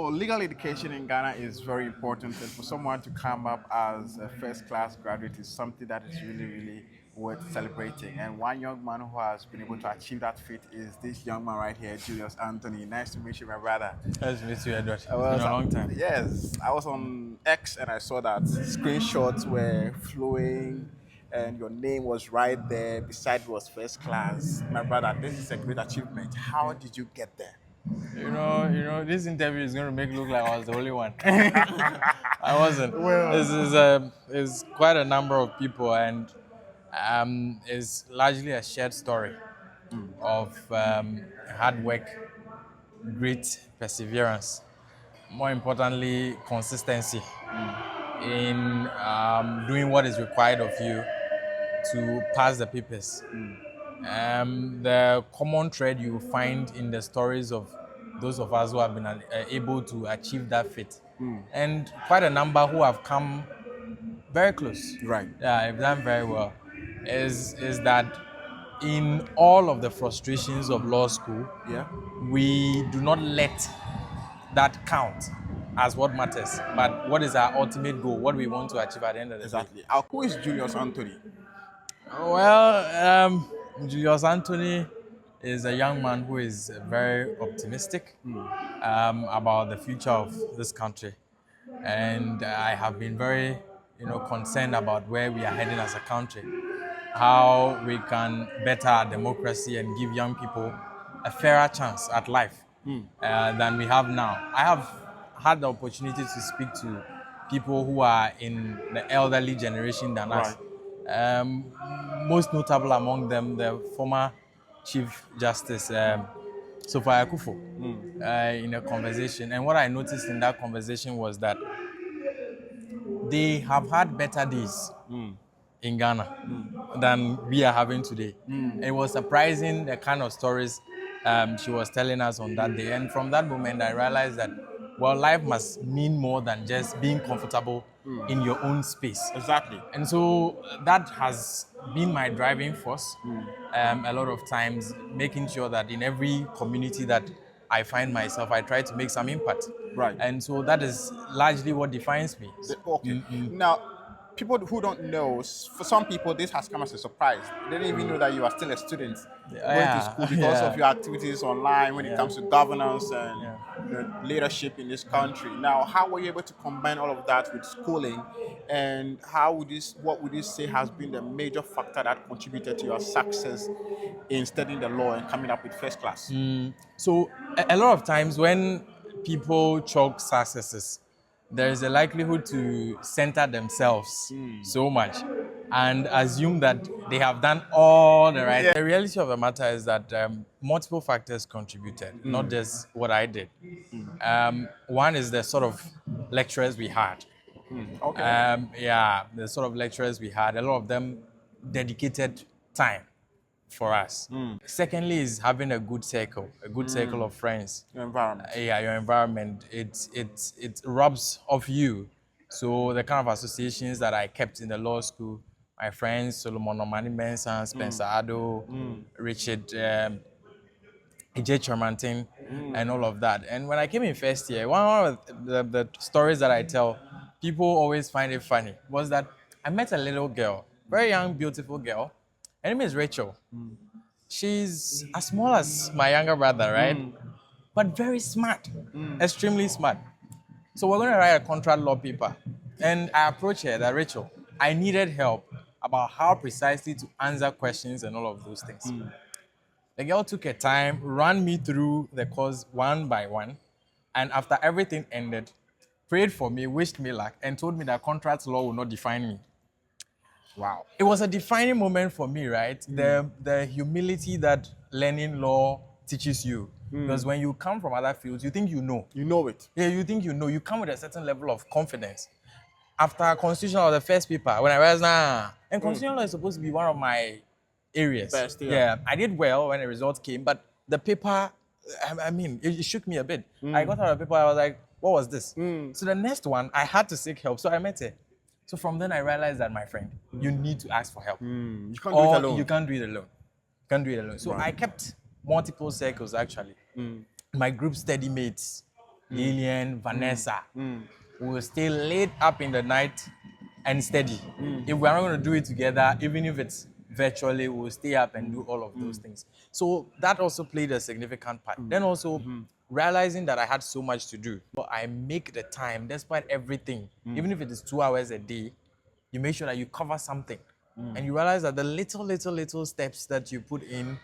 Well, legal education in Ghana is very important, and for someone to come up as a first class graduate is something that is really, really worth celebrating. And one young man who has been able to achieve that feat is this young man right here, Julius Anthony. Nice to meet you, my brother. Nice to meet you, Edward. I It's been was, a long time. yes, I was on X and I saw that screenshots were flowing and your name was right there beside was first class. My brother, this is a great achievement. How did you get there? This interview is going to make it look like I was the only one. I wasn't. Well, This is quite a number of people, and it's largely a shared story of hard work, grit, perseverance. More importantly, consistency in doing what is required of you to pass the papers. The common thread you find in the stories of those of us who have been able to achieve that feat, and quite a number who have come very close. right. Yeah, have done very well. Is that in all of the frustrations of law school, Yeah. we do not let that count as what matters, but what is our ultimate goal, what we want to achieve at the end of the day. Exactly. Who is Julius Anthony? Well, Julius Anthony is a young man who is very optimistic about the future of this country, and I have been very, concerned about where we are heading as a country, how we can better our democracy and give young people a fairer chance at life than we have now. I have had the opportunity to speak to people who are in the elderly generation than us. Right. Um, Most notable among them, the former Chief Justice Sophia Akufo, in a conversation. And what I noticed in that conversation was that they have had better days in Ghana than we are having today. It was surprising the kind of stories she was telling us on that day. And from that moment, I realized that, well, life must mean more than just being comfortable in your own space. Exactly. And so that has been my driving force a lot of times, making sure that in every community that I find myself, I try to make some impact. Right. And so that is largely what defines me. Okay. Now, people who don't know, for some people, this has come as a surprise. They didn't even know that you are still a student going to Yeah, school because of yeah, your activities online when it yeah, comes to governance and yeah. leadership in this country. Now, how were you able to combine all of that with schooling, and what would you say has been the major factor that contributed to your success in studying the law and coming up with first class? So a lot of times when people chalk successes, there is a likelihood to center themselves so much and assume that they have done all the right. Yeah. The reality of the matter is that multiple factors contributed, not just what I did. One is the sort of lecturers we had. Okay. Yeah, the sort of lecturers we had, a lot of them dedicated time for us. Secondly, is having a good circle of friends. Your environment. Yeah, your environment. It rubs off you. So the kind of associations that I kept in the law school, my friends Solomon Omani Mensah, Spencer Ado, Richard AJ Charmantin, and all of that. And when I came in first year, one of the stories that I tell, people always find it funny, was that I met a little girl, very young, beautiful girl. Her name is Rachel. She's as small as my younger brother, right? But very smart, extremely smart. So we're going to write a contract law paper. And I approached her that, Rachel, I needed help about how precisely to answer questions and all of those things. The girl took her time, ran me through the course one by one, and after everything ended, prayed for me, wished me luck, and told me that contract law will not define me. Wow. It was a defining moment for me, right? The humility that learning law teaches you. Because when you come from other fields, you think you know. You know it. Yeah, you think you know. You come with a certain level of confidence. After constitutional law, the first paper, when I realized, and constitutional law is supposed to be one of my areas. Best, yeah. Yeah, I did well when the results came, but the paper, I mean, it shook me a bit. I got out of the paper, I was like, what was this? So the next one, I had to seek help, so I met her. So from then I realized that, my friend, you need to ask for help. You can't do it alone. You can't do it alone. You can't do it alone. So I kept multiple circles, actually. My group study mates, Lillian, Vanessa. We will stay late up in the night and study. If we're not going to do it together, even if it's virtually, we'll stay up and do all of those things. So that also played a significant part. Then also realizing that I had so much to do, but I make the time despite everything, even if it is 2 hours a day, you make sure that you cover something. And you realize that the little steps that you put in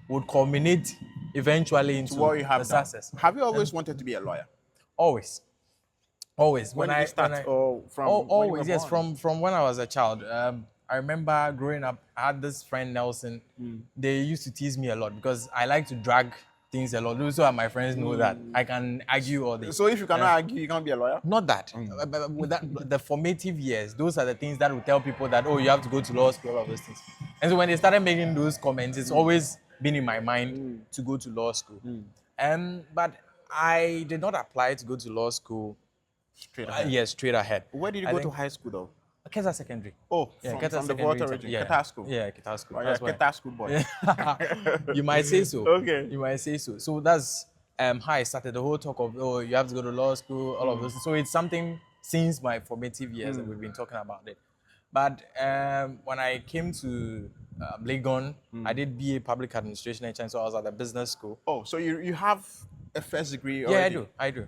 would culminate eventually into What you have the done. success. Have you always wanted to be a lawyer? Always. Always. When did you start? Or from when you were always, yes, born? from when I was a child. I remember growing up, I had this friend Nelson. They used to tease me a lot because I like to drag things a lot. Those are my friends know that I can argue all day. So if you cannot argue, you can't be a lawyer? Not that. But with that, the formative years, those are the things that will tell people that, oh, you have to go to law school, all of those things. And so when they started making those comments, it's always been in my mind to go to law school. But I did not apply to go to law school. Straight ahead. Yes, straight ahead. Where did you I go to think high school though? Keta Secondary. Oh, Yeah, from Keta the Secondary Volta Type- region, yeah. Keta school. Yeah, Keta school. Oh, yeah, That's why. Keta school boy. You might say so. Okay. You might say so. So that's how I started the whole talk of, oh, you have to go to law school, all of those. So it's something since my formative years that we've been talking about it. But when I came to Legon, I did BA Public Administration and Science, so I was at the business school. Oh, so you have a first degree Yeah, already? I do.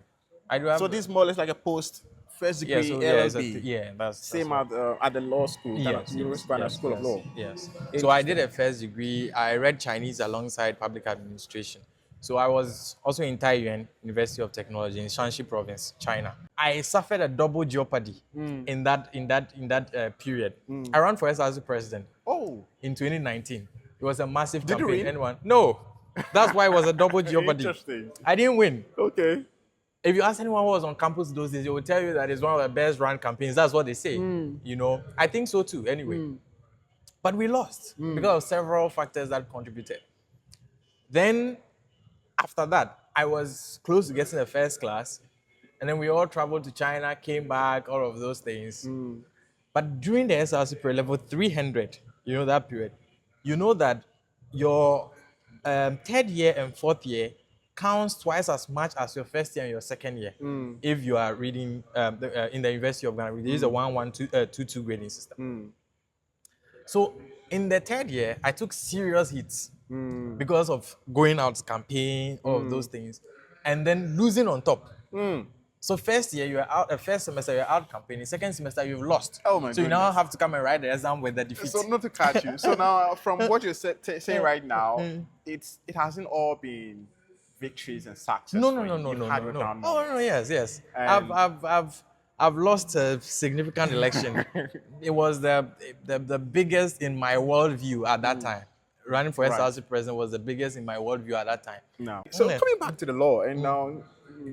Have, So this is more or less like a post first degree yeah, so LLB. that's Same right. at the law school, Yes, University yes, School of Law. yes. So I did a first degree. I read Chinese alongside public administration. So I was also in Taiyuan University of Technology in Shanxi Province, China. I suffered a double jeopardy in that period. I ran for SRC president Oh, in 2019. It was a massive Did you campaign. win? Anyone? No. That's why it was a double jeopardy. Interesting. I didn't win. Okay. If you ask anyone who was on campus those days, they will tell you that it's one of the best run campaigns. That's what they say. You know, I think so too, anyway. But we lost because of several factors that contributed. Then, after that, I was close to getting a first class. And then we all traveled to China, came back, all of those things. But during the SRC pre level 300, you know that period, you know that your third year and fourth year counts twice as much as your first year and your second year. If you are reading in the University of Ghana, there is a 1-1-2-2 grading system. So in the third year, I took serious hits because of going out to campaign, all of those things, and then losing on top. So first year you're out, first semester you're out campaigning, second semester you've lost. Oh my So you now goodness. have to come and write the exam with the defeat. So not to catch you. So now, from what you're saying right now, it hasn't all been victories and success. No. You've had your down Oh moments. no, yes. And- I've lost a significant election. It was the biggest in my worldview at that time. Running for Right. SRC president was the biggest in my worldview at that time. No. So Yeah. coming back to the law and now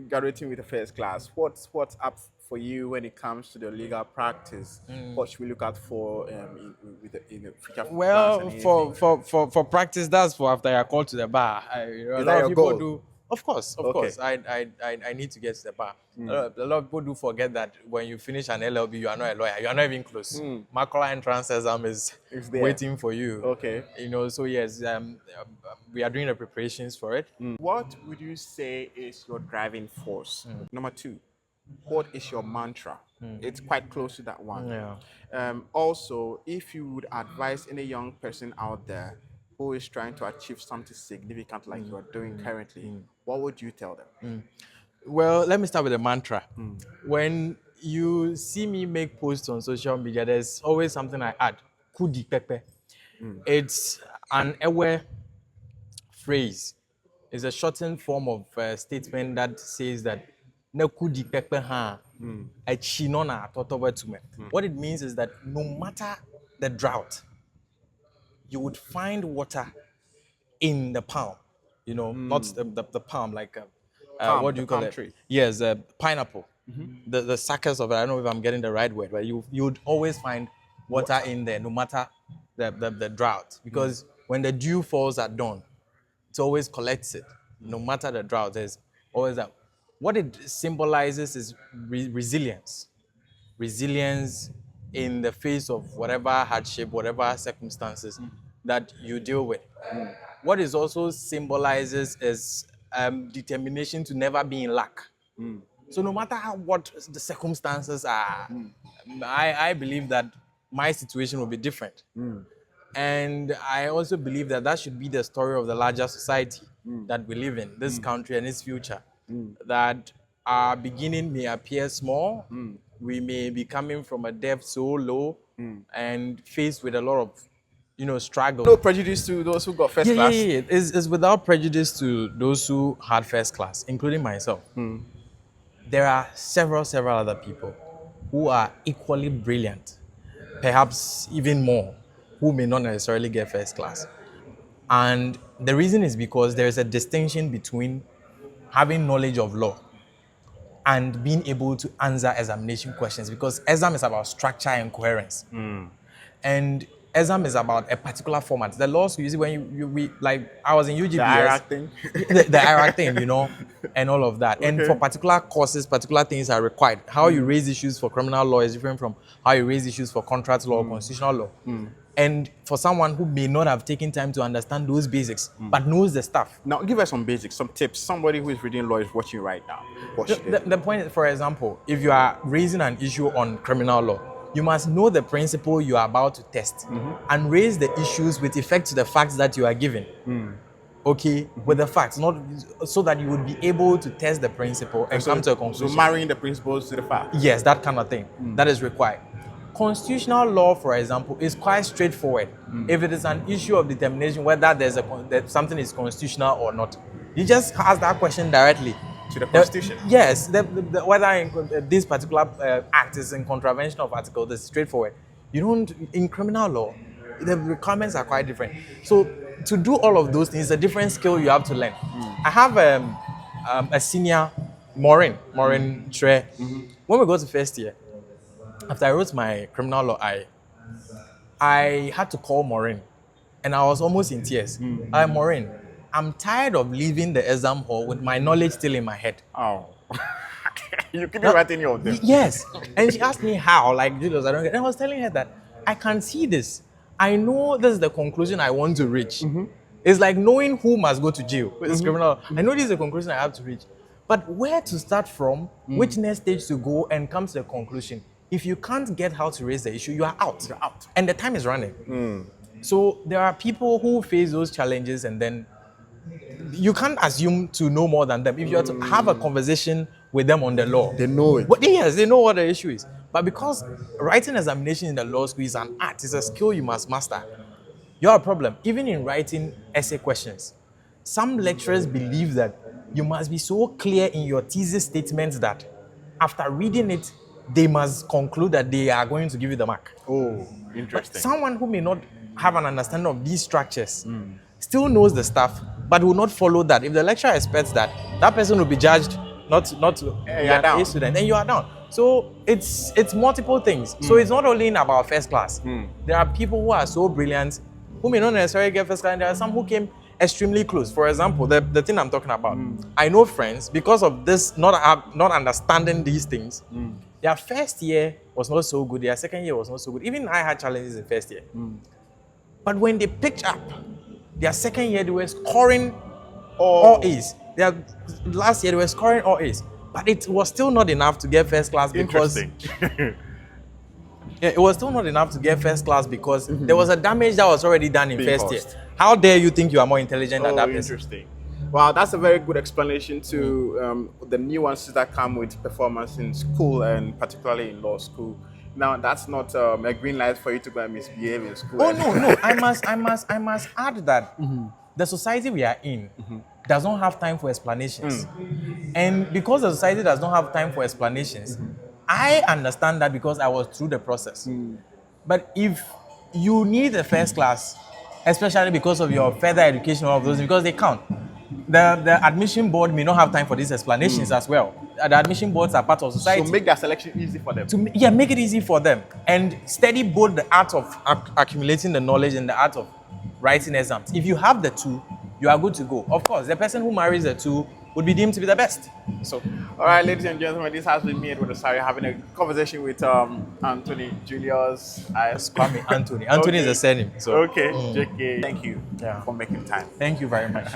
graduating with a first class, what's up for you when it comes to the legal practice? What should we look out for in the future? plans Well, and for practice, that's for after you're called to the bar. A that lot your of people goal? do. Of course. Okay. I need to get to the bar. A lot of people do forget that when you finish an LLB, you are not a lawyer. You are not even close. Macula entrance exam is It's there. waiting for you. Okay. You know, so yes, we are doing the preparations for it. What would you say is your driving force? Number two, what is your mantra? It's quite close to that one. Yeah. Also, if you would advise any young person out there who is trying to achieve something significant like you're doing currently, what would you tell them? Well, let me start with the mantra. When you see me make posts on social media, there's always something I add. Kudi pepe. It's an aware phrase. It's a shortened form of a statement that says that ne kudi pepe ha echi na totoba tume. What it means is that no matter the drought, you would find water in the palm. You know, not the palm, like Palm, what do the you call palm it? tree. Yes, pineapple. The suckers of it. I don't know if I'm getting the right word, but you'd always find water in there, no matter the drought, because when the dew falls at dawn, it always collects it. No matter the drought, there's always that. What it symbolizes is resilience. Resilience in the face of whatever hardship, whatever circumstances that you deal with. What it also symbolizes is determination to never be in lack. So no matter what the circumstances are, I believe that my situation will be different. And I also believe that that should be the story of the larger society that we live in, this country and its future. That our beginning may appear small, we may be coming from a depth so low and faced with a lot of, struggle. No prejudice to those who got first class. Yeah. It's without prejudice to those who had first class, including myself. There are several other people who are equally brilliant, perhaps even more, who may not necessarily get first class. And the reason is because there is a distinction between having knowledge of law and being able to answer examination questions, because exam is about structure and coherence. And exam is about a particular format. The law school, you see, when like I was in UGBS, The IRAC thing. the IRAC thing, and all of that. And for particular courses, particular things are required. How you raise issues for criminal law is different from how you raise issues for contract law or constitutional law. And for someone who may not have taken time to understand those basics, but knows the stuff. Now, give us some basics, some tips. Somebody who is reading law is watching right now. The point is, for example, if you are raising an issue on criminal law, you must know the principle you are about to test and raise the issues with effect to the facts that you are given. Okay, with the facts, not so that you would be able to test the principle and come to a conclusion. So marrying the principles to the facts. Yes, that kind of thing. That is required. Constitutional law, for example, is quite straightforward. If it is an issue of determination whether that something is constitutional or not, you just ask that question directly To the Constitution. Yes, whether this particular act is in contravention of article, that's straightforward. You don't, in criminal law, the requirements are quite different. So to do all of those things is a different skill you have to learn. I have a senior, Maureen Tre. When we go to first year, after I wrote my criminal law, I had to call Maureen, and I was almost in tears. Maureen, I'm tired of leaving the exam hall with my knowledge still in my head. Oh. You keep writing your them. Yes. And she asked me how, like, Julius, I don't get it. And I was telling her that I can see this. I know this is the conclusion I want to reach. It's like knowing who must go to jail with this criminal. I know this is the conclusion I have to reach. But where to start from, which next stage to go, and come to the conclusion. If you can't get how to raise the issue, you are out. You're out. And the time is running. So there are people who face those challenges, and then you can't assume to know more than them. If you are to have a conversation with them on the law, They know it. But yes, they know what the issue is. But because writing examination in the law school is an art, it's a skill you must master, you have a problem. Even in writing essay questions, some lecturers believe that you must be so clear in your thesis statements that after reading it, they must conclude that they are going to give you the mark. Oh, interesting. Someone who may not have an understanding of these structures still knows the stuff, but will not follow that. If the lecturer expects that, that person will be judged not to be an A student, and you are down. So it's multiple things. So it's not only about first class. There are people who are so brilliant who may not necessarily get first class, and there are some who came extremely close. For example, the thing I'm talking about, I know friends, because of this not understanding these things, their first year was not so good, their second year was not so good. Even I had challenges in first year. But when they picked up, their second year they were scoring all A's. Their last year they were scoring all A's. But it was still not enough to get first class because it was still not enough to get first class because there was a damage that was already done in first year. How dare you think you are more intelligent than that person? Interesting. Wow, that's a very good explanation to the nuances that come with performance in school and particularly in law school. Now, that's not a green light for you to go and misbehave in school. Oh no! I must add that the society we are in does not have time for explanations, and because the society does not have time for explanations, I understand that because I was through the process. But if you need a first class, especially because of your further education, all of those, because they count. The admission board may not have time for these explanations as well. The admission boards are part of society. So make that selection easy for them. Make it easy for them. And study both the art of accumulating the knowledge and the art of writing exams. If you have the two, you are good to go. Of course, the person who marries the two would be deemed to be the best. So, all right, ladies and gentlemen, this has been me, Edward Osari, having a conversation with Anthony Julius Kwame Anthony. Anthony is a surname. So. Okay, JK. Thank you for making time. Thank you very much.